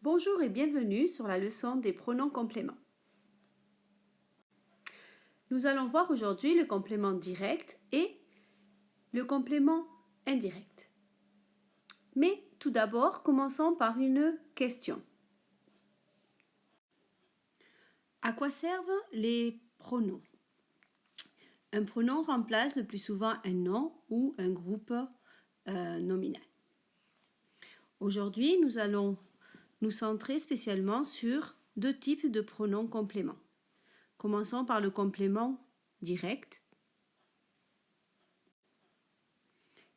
Bonjour et bienvenue sur la leçon des pronoms compléments. Nous allons voir aujourd'hui le complément direct et le complément indirect. Mais tout d'abord, commençons par une question. À quoi servent les pronoms? Un pronom remplace le plus souvent un nom ou un groupe nominal. Aujourd'hui, nous allons nous centrer spécialement sur deux types de pronoms compléments. Commençons par le complément direct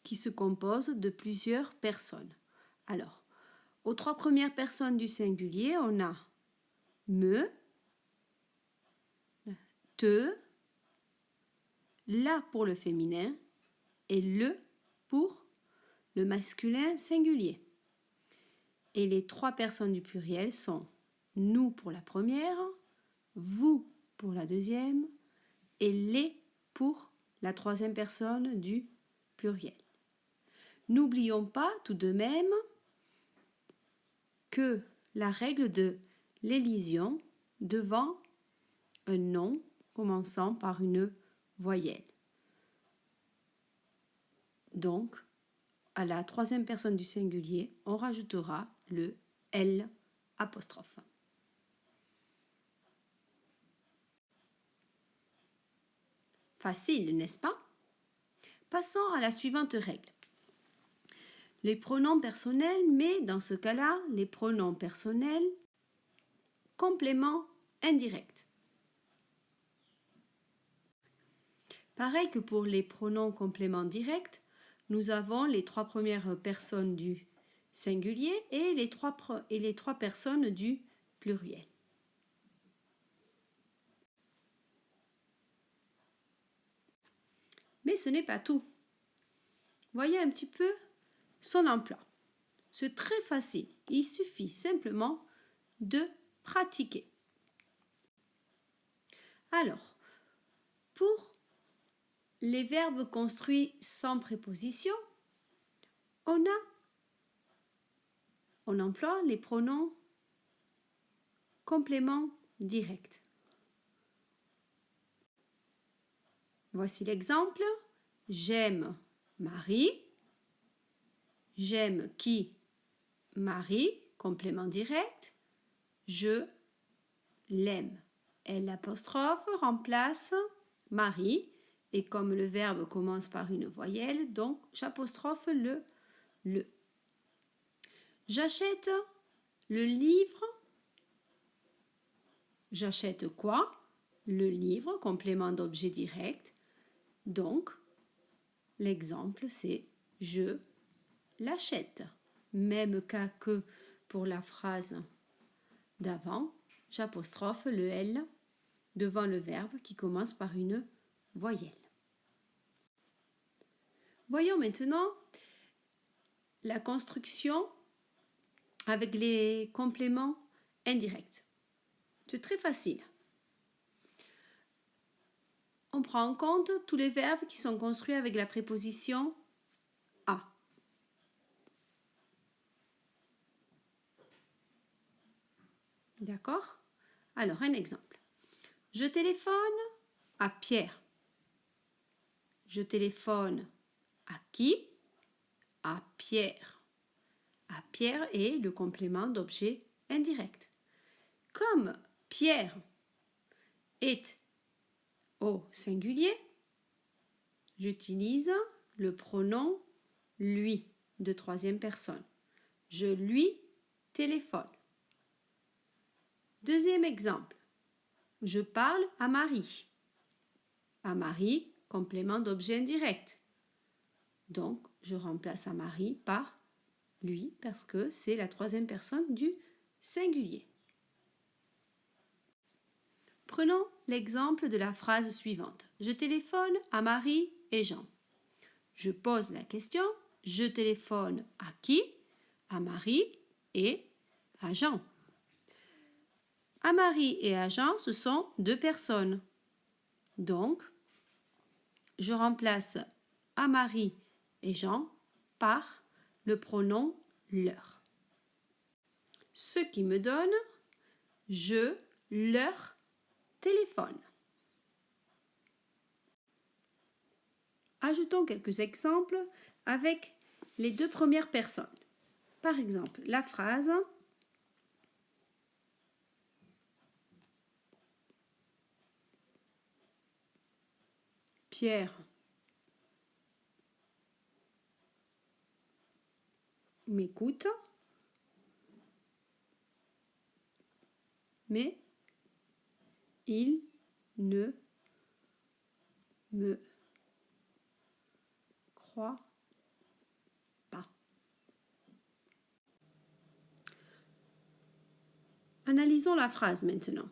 qui se compose de plusieurs personnes. Alors, aux trois premières personnes du singulier, on a me, te, la pour le féminin et le pour le masculin singulier. Et les trois personnes du pluriel sont nous pour la première, vous pour la deuxième et les pour la troisième personne du pluriel. N'oublions pas tout de même que la règle de l'élision devant un nom commençant par une voyelle. Donc, à la troisième personne du singulier, on rajoutera le L apostrophe. Facile, n'est-ce pas? Passons à la suivante règle. Les pronoms personnels, mais dans ce cas-là, les pronoms personnels complément indirect. Pareil que pour les pronoms compléments directs, nous avons les trois premières personnes du singulier et les trois personnes du pluriel. Mais ce n'est pas tout. Voyez un petit peu son emploi. C'est très facile. Il suffit simplement de pratiquer. Alors, pour les verbes construits sans préposition, on emploie les pronoms compléments directs. Voici l'exemple. J'aime Marie. J'aime qui? Marie, complément direct. Je l'aime. L' remplace Marie. Et comme le verbe commence par une voyelle, donc j'apostrophe le. J'achète le livre. J'achète quoi? Le livre, complément d'objet direct. Donc, l'exemple, c'est je l'achète. Même cas que pour la phrase d'avant, j'apostrophe le L devant le verbe qui commence par une voyelle. Voyons maintenant la construction avec les compléments indirects. C'est très facile. On prend en compte tous les verbes qui sont construits avec la préposition à. D'accord? Alors, un exemple. Je téléphone à Pierre. Je téléphone à qui? À Pierre. À Pierre est le complément d'objet indirect. Comme Pierre est au singulier, j'utilise le pronom lui de troisième personne. Je lui téléphone. Deuxième exemple. Je parle à Marie. À Marie, complément d'objet indirect. Donc, je remplace à Marie par lui parce que c'est la troisième personne du singulier. Prenons l'exemple de la phrase suivante. Je téléphone à Marie et Jean. Je pose la question. Je téléphone à qui? À Marie et à Jean. À Marie et à Jean, ce sont deux personnes. Donc, je remplace à Marie et Jean par le pronom leur. ce qui me donne je leur téléphone. Ajoutons quelques exemples avec les deux premières personnes. Par exemple, la phrase Pierre m'écoute, mais il ne me croit pas. Analysons la phrase maintenant.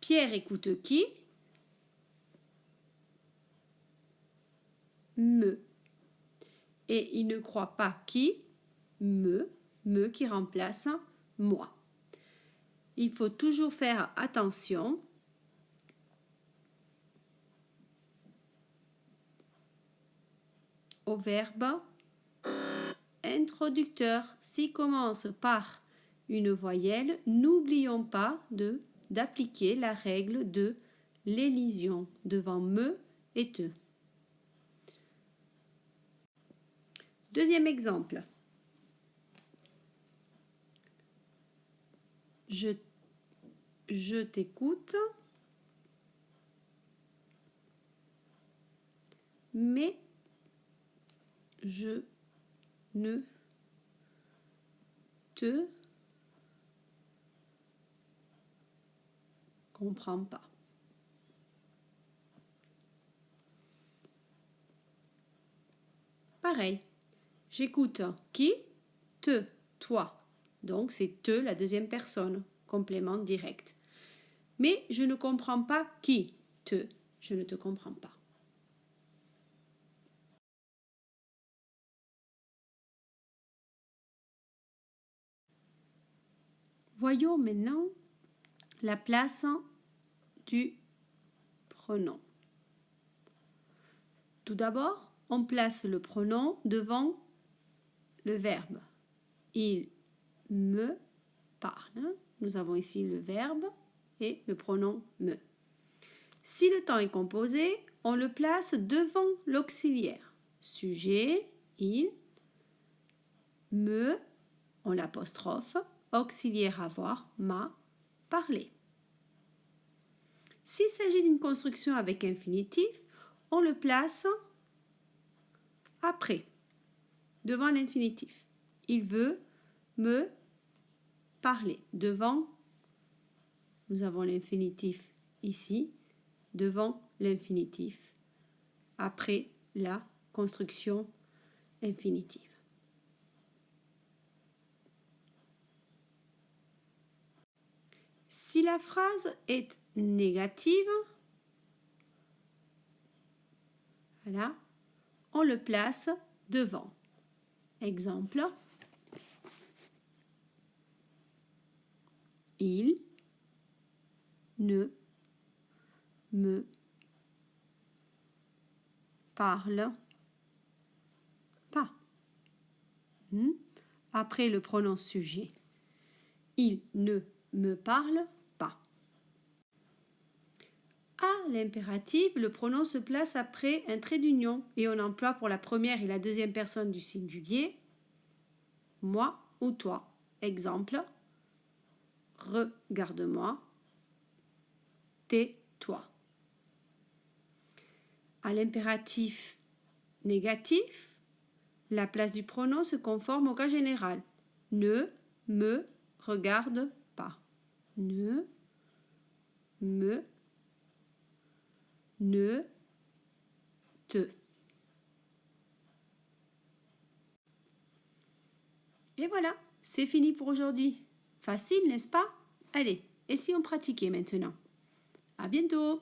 Pierre écoute qui? Me. Et il ne croit pas qui? Me qui remplace moi. Il faut toujours faire attention au verbe introducteur. S'il commence par une voyelle, n'oublions pas d'appliquer la règle de l'élision devant me et te. Deuxième exemple. Je t'écoute, mais je ne te comprends pas. Pareil, j'écoute qui? Te, toi. Donc c'est te la deuxième personne, complément direct. Mais je ne comprends pas qui? Te, je ne te comprends pas. Voyons maintenant la place du pronom. Tout d'abord, on place le pronom devant le verbe. Il me parle. Nous avons ici le verbe et le pronom me. Si le temps est composé, on le place devant l'auxiliaire. Sujet, il, me, on l'apostrophe, auxiliaire avoir, m'a parlé. S'il s'agit d'une construction avec infinitif, on le place après, devant l'infinitif. Il veut me parler. Devant, nous avons l'infinitif ici, devant l'infinitif, après la construction infinitive. Si la phrase est négative, voilà, on le place devant. Exemple, il ne me parle pas. Après le pronom sujet, il ne me parle pas. À l'impératif, le pronom se place après un trait d'union et on emploie pour la première et la deuxième personne du singulier moi ou toi. Exemple, regarde-moi, tais-toi. À l'impératif négatif, la place du pronom se conforme au cas général. Ne me regarde pas. Ne me ne te. Et voilà, c'est fini pour aujourd'hui. Facile, n'est-ce pas? Allez, et si on pratiquait maintenant? À bientôt!